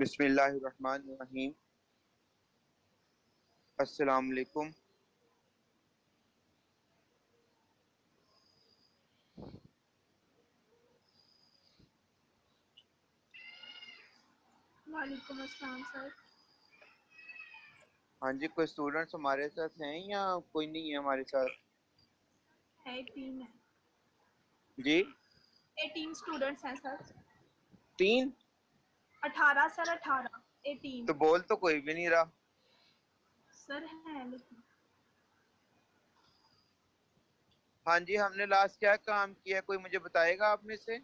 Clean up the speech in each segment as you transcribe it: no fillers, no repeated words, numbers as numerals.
बिस्मिल्लाहिर्रहमानिर्रहीम। अस्सलाम वालेकुम। वालेकुम अस्सलाम सर। हाँ जी, कोई स्टूडेंट्स हमारे साथ हैं या कोई नहीं है हमारे साथ? है 18 है। जी, 18 स्टूडेंट्स हैं सर। 3? 18 सर, 18 18 तो बोल तो कोई भी नहीं रहा। सर है लेकिन। हाँ जी, हमने लास्ट क्या काम किया, कोई मुझे बताएगा आप में से?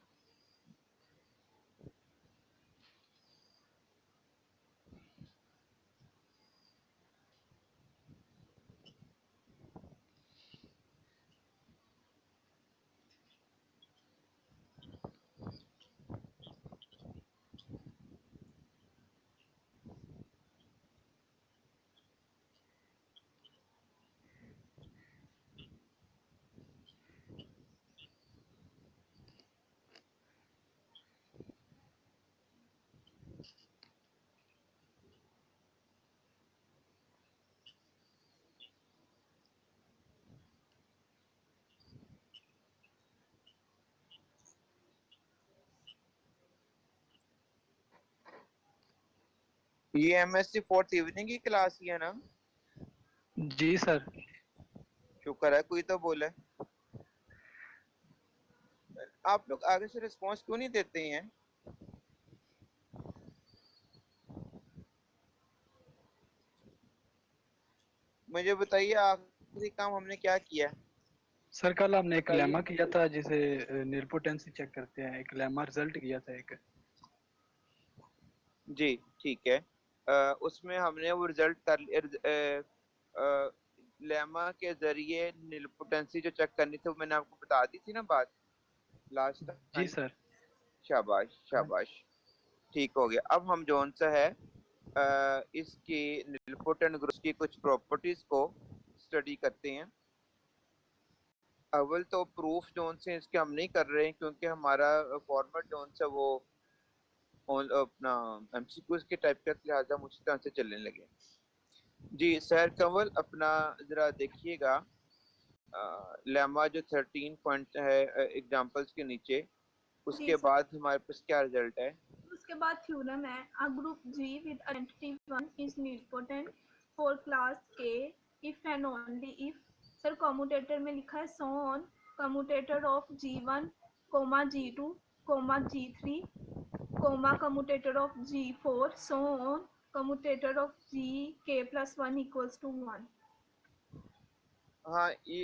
ये एमएससी फोर्थ इवनिंग की क्लास ही है ना? जी सर। शुक्र है कोई तो बोले। आप लोग आगे से रिस्पॉन्स क्यों नहीं देते हैं? मुझे बताइए, आखिरी काम हमने क्या किया? सर कल हमने एक बताइए। लेमा किया था जिसे नीलपोटेंसी चेक करते हैं, एक लेमा रिजल्ट किया था एक। जी, ठीक है। उसमें हमने वो रिजल्ट कर लेमा के जरिए नीलपोटेंसी जो चेक करनी थी वो मैंने आपको बता दी थी ना बात लास्ट जी टाइम। सर। शाबाश हाँ। शाबाश। ठीक हो गया। अब हम जोन सा है इसकी नीलपोटेंट ग्रुप की कुछ प्रॉपर्टीज को स्टडी करते हैं। अव्वल तो प्रूफ जोन से इसके हम नहीं कर रहे हैं क्योंकि हमारा फॉर्मेट जोन से वो अपना एमसीक्यूज के टाइप का, लिहाजा मुझे तरह से चलने लगे। जी सर कंवल, अपना जरा देखिएगा लेमा जो 13 पॉइंट है एग्जांपल्स के नीचे, जी उसके सर। बाद हमारे पास क्या रिजल्ट है? उसके बाद थ्योरम है, a group G with identity 1 is nilpotent for class K if and only if। Sir commutator में लिखा है so on commutator of G1 G2 G3 commutator of G4 so on commutator of Gk plus 1 equals to 1। हाँ, ये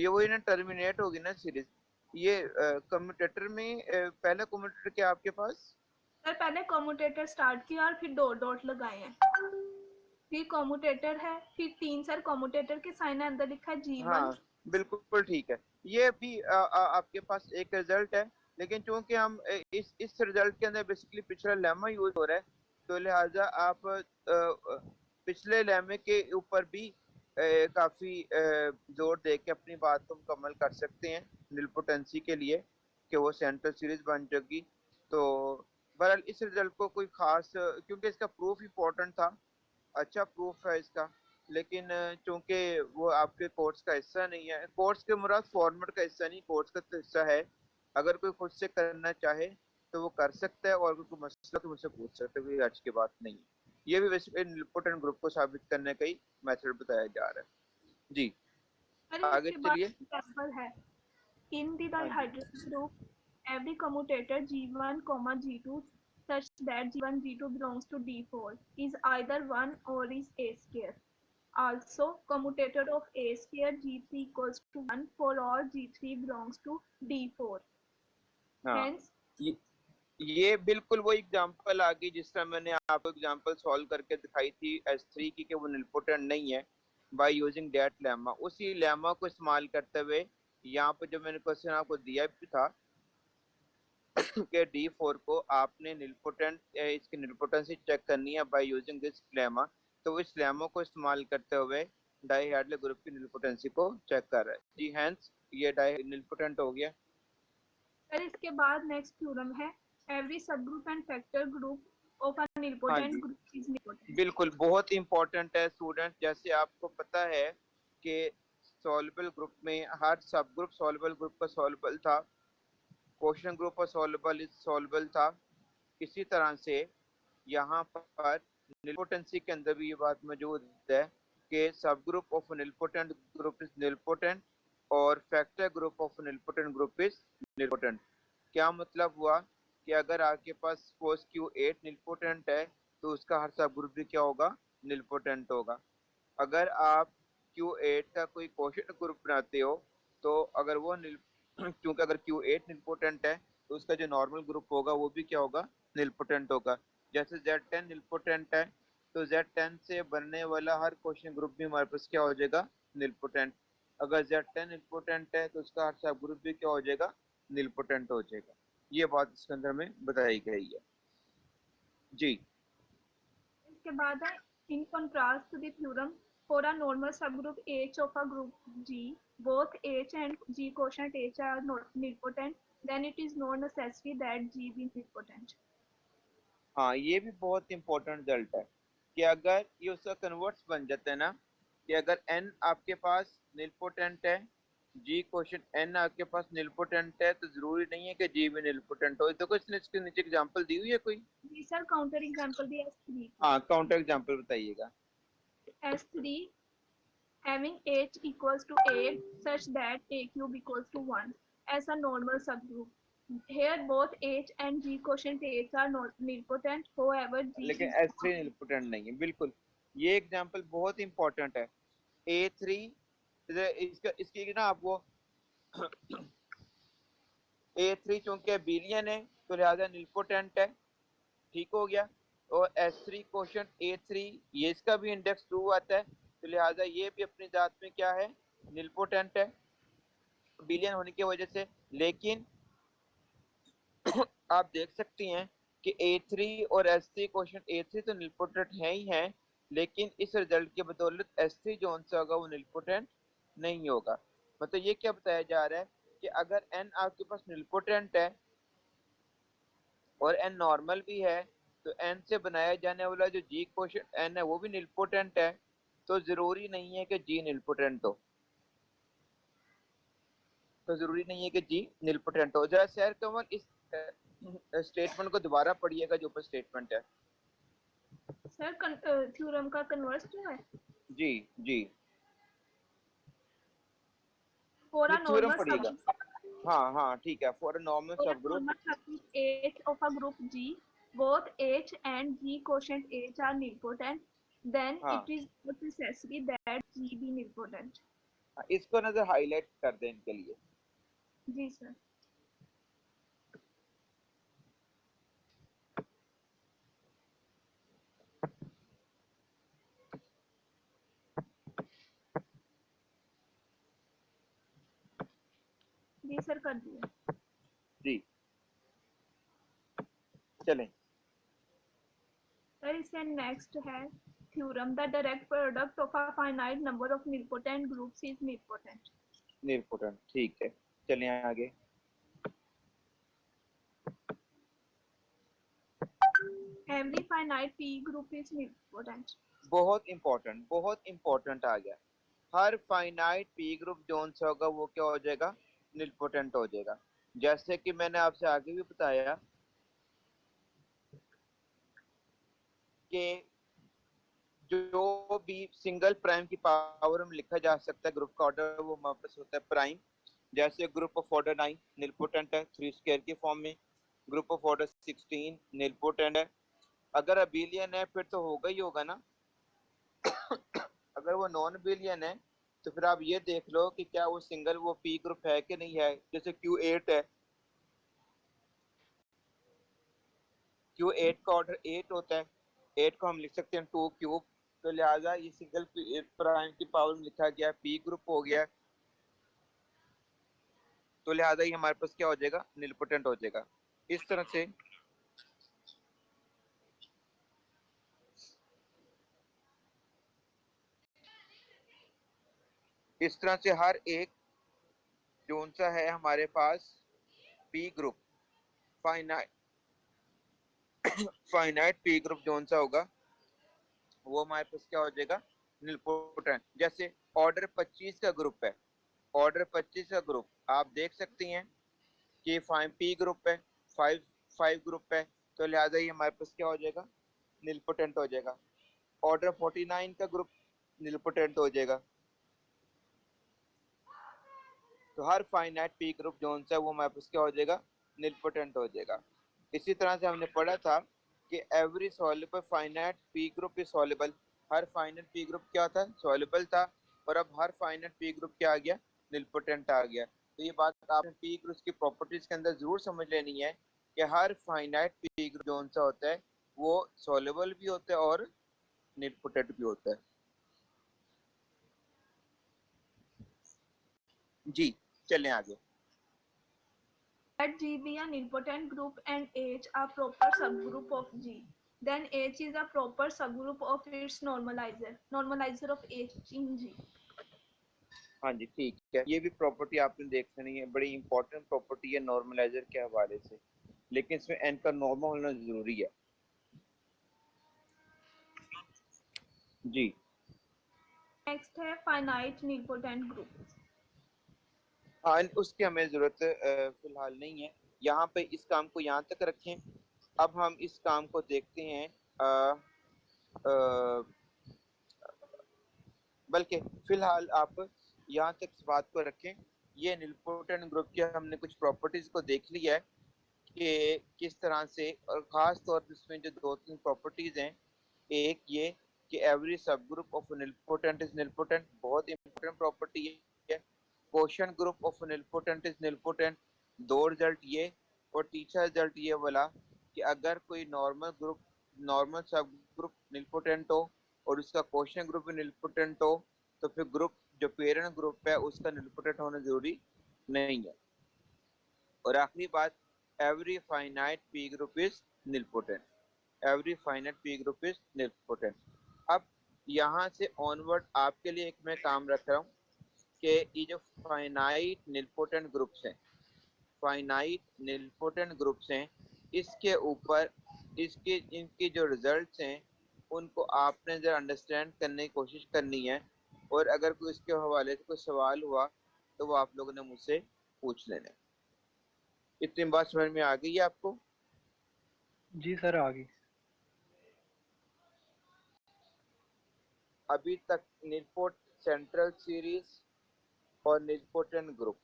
वही ना, terminate होगी ना series. ये कम्यूटेटर में पहला कम्यूटेटर क्या आपके पास? सर पहले कम्यूटेटर स्टार्ट किया और फिर डॉट डॉट लगाए हैं, फिर कम्यूटेटर है, फिर 3 सर कम्यूटेटर के साइन है, अंदर लिखा है G1। हाँ, बिल्कुल ठीक है। ये भी आपके पास एक रिजल्ट है, लेकिन चूंकि हम इस रिजल्ट के अंदर बेसिकली पिछला लेमा यूज हो रहा है, तो लिहाजा आप पिछले लेमे के ऊपर भी काफी जोर दे के अपनी बात को मुकम्मल कर सकते हैं निलपोटेंसी के लिए कि वो सेंट्रल सीरीज बन जाएगी। तो बहरहाल इस रिजल्ट को कोई खास, क्योंकि इसका प्रूफ इंपॉर्टेंट था, अच्छा प्रूफ है इसका, लेकिन चूंकि वो आपके कोर्स का हिस्सा नहीं है, कोर्स के मुराद फॉर्मेट का हिस्सा नहीं, कोर्स का तो हिस्सा है। अगर कोई खुद से करना चाहे तो वो कर सकता है, और कोई मसला तो मुझसे पूछ सकता है, कोई आज की बात नहीं है। ये भी वैसे इम्पोर्टेंट ग्रुप को साबित करने का ही मेथड बताया जा रहा है। जी, अरे आगे उसके बाद चलिए। एग्जाम्पल है, इन द हाँ जी। dihydrogen group every commutator G1 G2 such that G1 G2 belongs to D4 is either 1 or is A square। Also commutator of A square G3 equals to 1 for all G3 belongs to D4। हाँ, Hence ये ये बिल्कुल वो example आ गई जिस तरह मैंने आपको एग्जांपल सॉल्व करके दिखाई थी S3 की कि वो निलपोटेंट नहीं है बाय यूजिंग दैट लेमा। उसी लेमा को इस्तेमाल करते हुए यहाँ पे जो मैंने क्वेश्चन आपको दिया भी था कि D4 को आपने निलपोटेंट इसकी निलपोटेंसी चेक करनी है बाय यूजिंग दिस लेमा, तो इस लेमा को इस्तेमाल करते हुए डाईहाइड्रल ग्रुप की निलपोटेंसी को चेक कर रहा है। जी, हेंस ये डाई निलपोटेंट हो गया। सर इसके बाद नेक्स्ट थ्योरम है, Every subgroup and factor group of a हाँ nilpotent जी, group is nilpotent. बिल्कुल बहुत इंपॉर्टेंट है स्टूडेंट। जैसे आपको पता है कि सॉल्युबल ग्रुप में हर सब ग्रुप सॉल्युबल ग्रुप का सॉल्युबल था, क्वेश्चन ग्रुप का सॉल्युबल था। इसी तरह से यहाँ पर निलपोटेंसी के अंदर भी ये बात मौजूद है कि सब group of nilpotent group is nilpotent और factor group of nilpotent group is nilpotent. क्या मतलब हुआ कि अगर आपके पास सपोज Q8 निलपोटेंट है तो उसका हर सब ग्रुप भी क्या होगा, निलपोटेंट होगा। अगर आप Q8 का कोई क्वेश्चन ग्रुप बनाते हो तो अगर वो क्योंकि अगर Q8 निलपोटेंट है तो उसका जो नॉर्मल ग्रुप होगा वो भी क्या होगा, निलपोटेंट होगा। जैसे Z10 निलपोटेंट है तो Z10 से बनने वाला हर क्वेश्चन ग्रुप भी हमारे पास क्या हो जाएगा, निलपोटेंट। अगर Z10 निलपोटेंट है तो उसका हर सब ग्रुप भी क्या हो जाएगा, निलपोटेंट हो जाएगा। ये बात इसके अंदर में बताई गई है जी। इसके बाद है in contrast to the theorem for a normal subgroup H of a group G, both H and G quotient H are not nilpotent, then it is not necessary that G be nilpotent. हाँ, ये भी बहुत important result है कि अगर ये उसका converts बन जाता है ना, कि अगर n आपके पास निलपोटेंट है, g क्वेश्चन n आपके पास निलपोटेंट है, तो जरूरी नहीं है कि g भी निलपोटेंट हो। तो इसने इसके नीचे एग्जांपल दी हुई है कोई? जी सर, काउंटर एग्जांपल दिया S3 का। हाँ, काउंटर एग्जांपल बताइएगा। S3 having H equals to 8 such that A cube equals to 1 as a normal subgroup. Here both H and G quotient H are not nilpotent, however G लेकिन is S3 nilpotent नहीं है, बिल्कुल। ये example बहुत important है। A3 इसका इसकी ना आपको A3 चूंकि बिलियन है तो लिहाजा निलपोटेंट है, ठीक हो गया। और S3 क्वेश्चन A3 ये इसका भी इंडेक्स 2 आता है तो लिहाजा ये भी अपनी जात में क्या है, निलपोटेंट है, बिलियन होने की वजह से। लेकिन आप देख सकती हैं कि A3 और S3 क्वेश्चन A3 तो निलपोटेंट है ही है, लेकिन इस रिजल्ट की बदौलत S3 जो सा होगा वो निलपोटेंट नहीं होगा। मतलब ये क्या बताया जा रहा है कि अगर n आपके पास निलपोटेंट है और n नॉर्मल भी है तो n से बनाया जाने वाला जो g क्वोशिएंट n है वो भी निलपोटेंट है, तो जरूरी नहीं है कि g निलपोटेंट हो। तो जरूरी नहीं है कि g निलपोटेंट हो। जरा सैर कमल इस स्टेटमेंट को दोबारा पढ़िएगा जो ऊपर स्टेटमेंट है। सर थ्योरम का कन्वर्स जो है जी जी, for ये a थ्योरम normal पढ़िएगा। subgroup हाँ हाँ ठीक है, for a normal for a सब group. normal subgroup H of a group G, both H and G quotient H are nilpotent, then it हाँ, is not necessary that G be nilpotent. इसको नजर highlight कर दें इनके लिए। जी sir. जी sir, कर दिया। जी चलें। सर इससे नेक्स्ट है theorem the direct product of a finite number of nilpotent groups is nilpotent. Nilpotent, ठीक है, चलिए आगे। Every finite P group is nilpotent. बहुत इंपॉर्टेंट आ गया। हर फाइनाइट पी ग्रुप जोन सा होगा वो क्या हो जाएगा, निलपोटेंट हो जाएगा। जैसे कि मैंने आपसे आगे भी बताया कि जो भी सिंगल प्राइम की पावर में लिखा जा सकता है ग्रुप का ऑर्डर वो हमारे पास होता है प्राइम। जैसे ग्रुप ऑफ ऑर्डर 9 निलपोटेंट है 3 स्क्वायर की फॉर्म में। ग्रुप ऑफ ऑर्डर 16 निलपोटेंट है। अगर अबिलियन है फिर तो होगा ही होगा ना। अगर वो नॉन बिलियन है तो फिर आप ये देख लो कि क्या वो सिंगल वो पी ग्रुप है कि नहीं है। जैसे Q8 है, Q8 का ऑर्डर 8 होता है, 8 को हम लिख सकते हैं 2 क्यूब। तो लिहाजा ये सिंगल प्राइम की पावर में लिखा गया, पी ग्रुप हो गया, तो लिहाजा ये हमारे पास क्या हो जाएगा, निलपोटेंट हो जाएगा। इस तरह से हर एक जोन सा है हमारे पास P group finite finite P group जोन सा होगा वो हमारे पास क्या हो जाएगा, निलपोटेंट। जैसे ऑर्डर 25 का ग्रुप है, ऑर्डर 25 का ग्रुप आप देख सकती हैं कि 5p ग्रुप है, 5 ग्रुप है, तो लिहाजा ये हमारे पास क्या हो जाएगा, निलपोटेंट हो जाएगा। ऑर्डर 49 का ग्रुप निलपोटेंट हो जाएगा। तो हर फाइनाइट पी ग्रुप जोन सा वो हमारे पास क्या हो जाएगा, निलपोटेंट हो जाएगा। इसी तरह से हमने पढ़ा था कि every soluble finite P group is soluble. Her finite P group क्या था, सॉल्युबल था। और अब हर फाइनाइट पी ग्रुप क्या आ गया, निलपोटेंट आ गया। तो ये बात आपने पी ग्रुप की प्रॉपर्टीज के अंदर जरूर समझ लेनी है कि हर फाइनाइट पी ग्रुप जोन सा होता है वो सॉल्युबल भी होता है और निलपोटेंट भी होता है। जी चलें आगे। Let G be a nilpotent group and H a proper subgroup of G. Then H is a proper subgroup of its normalizer of H in G. हाँ जी ठीक है, ये भी प्रॉपर्टी आपने देख लेनी है, बड़ी इंपॉर्टेंट प्रॉपर्टी है नॉर्मलाइजर के हवाले से, लेकिन इसमें एन का नॉर्मल होना जरूरी है। जी Next है finite nilpotent group. हाँ, उसकी हमें जरूरत फिलहाल नहीं है। यहाँ पे इस काम को यहाँ तक रखें। अब हम इस काम को देखते हैं, बल्कि फिलहाल आप यहाँ तक इस बात को रखें। ये निलपोटेंट ग्रुप की हमने कुछ प्रॉपर्टीज को देख लिया है कि किस तरह से, और ख़ास तौर पर इसमें जो 2-3 प्रॉपर्टीज हैं। एक ये कि एवरी सब group of nilpotent is nilpotent, बहुत इंपॉर्टेंट प्रॉपर्टी है। Quotient group of nilpotent is nilpotent, दो रिजल्ट ये। और तीसरा रिजल्ट ये वाला कि अगर कोई नॉर्मल सब ग्रुप निलपोटेंट हो और उसका क्वोशंट ग्रुप भी निलपोटेंट हो, तो फिर ग्रुप जो पेरेंट ग्रुप है उसका निलपोटेंट होना जरूरी नहीं है। और आखिरी बात, every finite p group is nilpotent, every finite p group is nilpotent। अब यहाँ से ऑनवर्ड आपके लिए एक मैं काम रख रहा हूँ कि ये जो फाइनाइट निलपोटेंट ग्रुप्स हैं, फाइनाइट निलपोटेंट ग्रुप्स हैं, इसके ऊपर इसके इनके जो रिजल्ट्स हैं उनको आपने जरा अंडरस्टैंड करने की कोशिश करनी है। और अगर कोई इसके हवाले से कोई सवाल हुआ तो वो आप लोगों ने मुझसे पूछ लेना। इतनी बात समझ में आ गई है आपको? जी सर आ गई। अभी तक निलपोट सेंट्रल सीरीज और निलपोटेंट ग्रुप,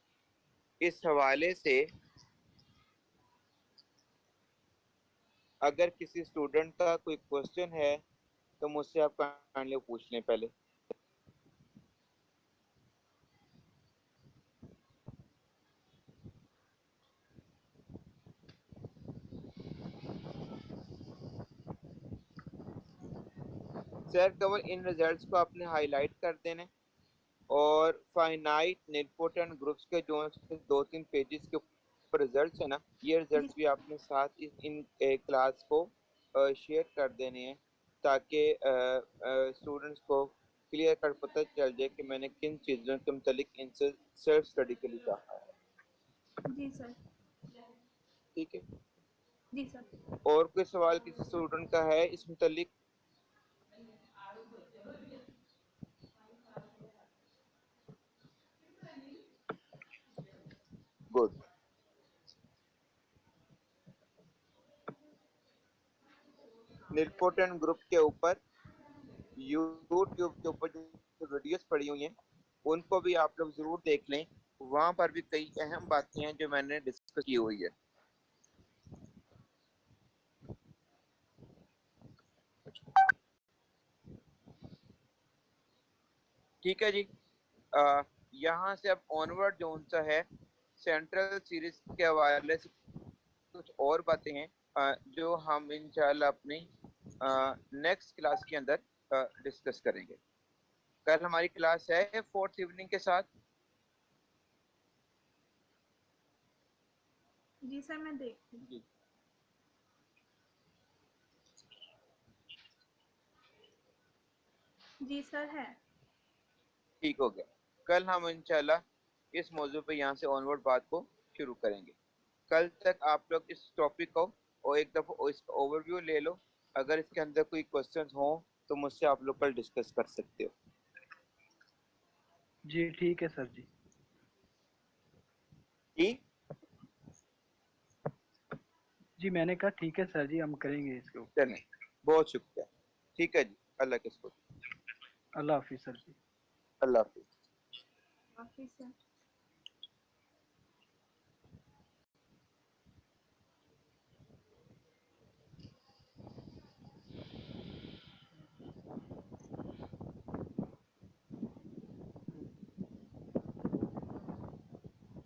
इस हवाले से अगर किसी स्टूडेंट का कोई क्वेश्चन है तो मुझसे आप काइंडली पूछ लें पहले। सर केवल इन रिजल्ट्स को आपने हाईलाइट कर देने और फाइनाइट निलपोटेंट ग्रुप्स के जो 2-3 पेजेस के ऊपर रिजल्ट्स है ना, ये रिजल्ट्स भी आपने साथ इन क्लास को शेयर कर देने हैं ताकि स्टूडेंट्स को क्लियर कर पता चल जाए कि मैंने किन चीज़ों के मुतालिक इनसे सेल्फ स्टडी के लिए कहा है। जी सर। ठीक है, जी सर। और कोई सवाल किसी स्टूडेंट का है इस मुतालिक? गुड। निलपोटेंट ग्रुप के ऊपर यूट्यूब के ऊपर जो वीडियोस पड़ी हुई हैं उनको भी आप लोग जरूर देख लें, वहां पर भी कई अहम बातें हैं जो मैंने डिस्कस की हुई है। ठीक है जी, यहाँ से अब ऑनवर्ड जोन सा है सेंट्रल सीरीज के हवाले से कुछ और बातें हैं जो हम इंशाल्लाह अपनी नेक्स्ट क्लास के अंदर डिस्कस करेंगे। कल हमारी क्लास है फोर्थ इवनिंग के साथ। जी सर मैं देखती हूँ। जी जी सर है। ठीक हो गया, कल हम इंशाल्लाह इस मौजू पे यहाँ से ऑनवर्ड बात को शुरू करेंगे। कल तक आप लोग इस टॉपिक को और एक दफा इसका ओवरव्यू ले लो। अगर इसके अंदर कोई क्वेश्चंस हो तो मुझसे आप लोग कल डिस्कस कर सकते हो। जी ठीक है सर जी। ठीक, जी मैंने कहा ठीक है सर जी, हम करेंगे इसको। चलें, बहुत शुक्रिया। ठीक है जी, अल्लाह के शुक्र। अल्लाह हाफिज सर जी। अल्लाह हाफिज। ऑफिसर